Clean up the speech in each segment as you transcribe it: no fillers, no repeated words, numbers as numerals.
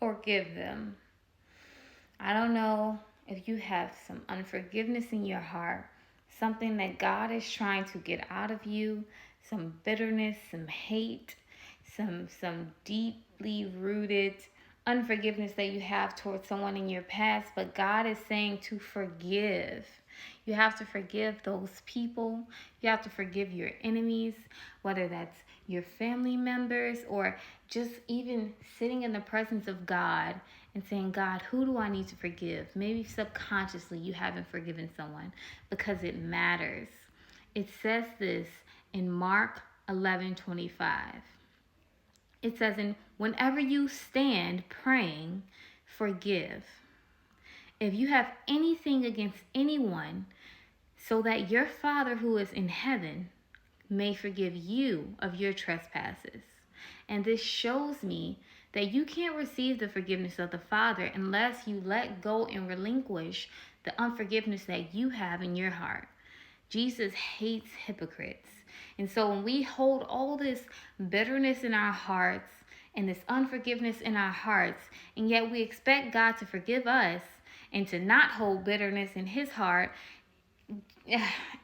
forgive them. I don't know if you have some unforgiveness in your heart, something that God is trying to get out of you, some bitterness, some hate, some deeply rooted unforgiveness that you have towards someone in your past, but God is saying to forgive. You have to forgive those people. You have to forgive your enemies, whether that's your family members or just even sitting in the presence of God and saying, God, who do I need to forgive? Maybe subconsciously you haven't forgiven someone because it matters. It says this in Mark 11:25. It says, and whenever you stand praying, forgive. If you have anything against anyone, so that your Father who is in heaven may forgive you of your trespasses. And this shows me that you can't receive the forgiveness of the Father unless you let go and relinquish the unforgiveness that you have in your heart. Jesus hates hypocrites. And so when we hold all this bitterness in our hearts and this unforgiveness in our hearts, and yet we expect God to forgive us and to not hold bitterness in his heart,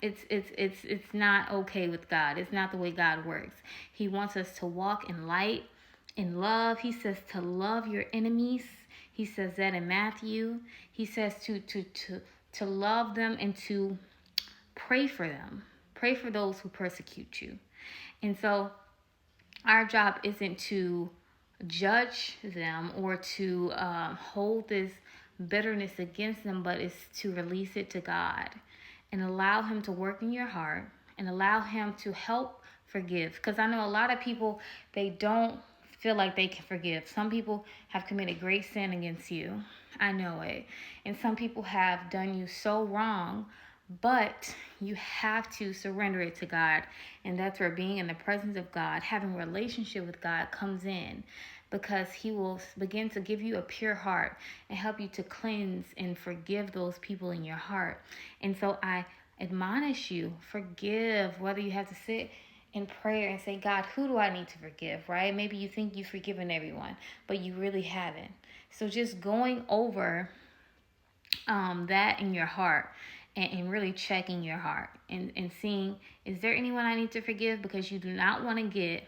it's not okay with God. It's not the way God works. He wants us to walk in light, in love. He says to love your enemies. He says that in Matthew. He says to love them and to pray for them. Pray for those who persecute you. And so our job isn't to judge them or to hold this bitterness against them, but it's to release it to God and allow him to work in your heart and allow him to help forgive. Because I know a lot of people, they don't feel like they can forgive. Some people have committed great sin against you. I know it. And some people have done you so wrong, but you have to surrender it to God. And that's where being in the presence of God, having a relationship with God comes in, because he will begin to give you a pure heart and help you to cleanse and forgive those people in your heart. And so I admonish you, forgive, whether you have to sit in prayer and say, God, who do I need to forgive, right? Maybe you think you've forgiven everyone, but you really haven't. So just going over that in your heart and really checking your heart and seeing, is there anyone I need to forgive? Because you do not want to get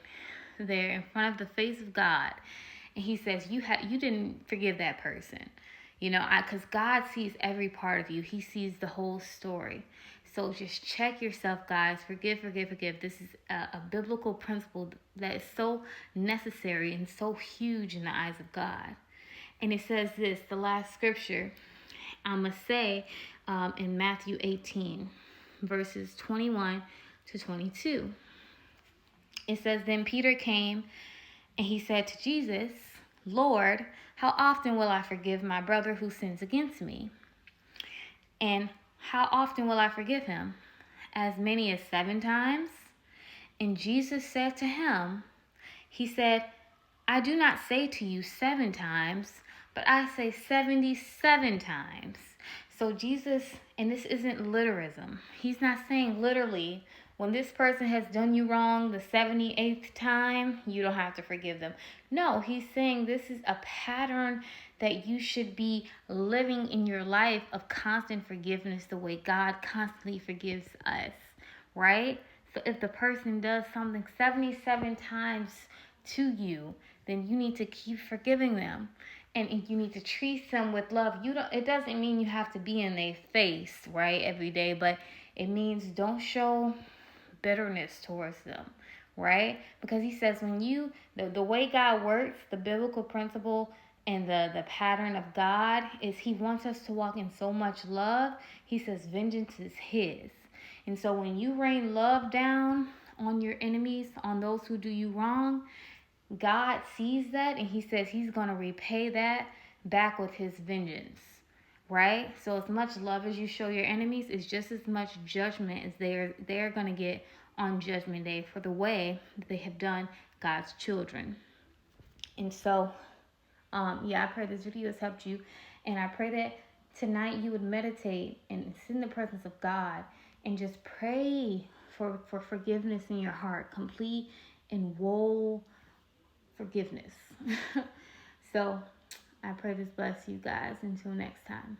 there in front of the face of God and he says you didn't forgive that person, because God sees every part of you. He sees the whole story. So just check yourself, guys. Forgive. This is a biblical principle that is so necessary and so huge in the eyes of God. And it says this, the last scripture I'm going to say in Matthew 18 verses 21 to 22. It says, then Peter came and he said to Jesus, Lord, how often will I forgive my brother who sins against me? And how often will I forgive him? As many as 7 times? And Jesus said to him, he said, I do not say to you 7 times, but I say 77 times. So Jesus, and this isn't literalism. He's not saying literally, when this person has done you wrong the 78th time, you don't have to forgive them. No, he's saying this is a pattern that you should be living in your life of constant forgiveness, the way God constantly forgives us, right? So if the person does something 77 times to you, then you need to keep forgiving them. And you need to treat them with love. It doesn't mean you have to be in their face, right, every day, but it means don't show bitterness towards them, right? Because he says when the way God works, the biblical principle and the pattern of God is he wants us to walk in so much love. He says vengeance is his. And so when you rain love down on your enemies, on those who do you wrong, God sees that and he says he's going to repay that back with his vengeance, right? So as much love as you show your enemies is just as much judgment as they're going to get on Judgment Day for the way that they have done God's children. And so, I pray this video has helped you. And I pray that tonight you would meditate and sit in the presence of God and just pray for forgiveness in your heart, complete and whole forgiveness. So I pray this bless you guys. Until next time.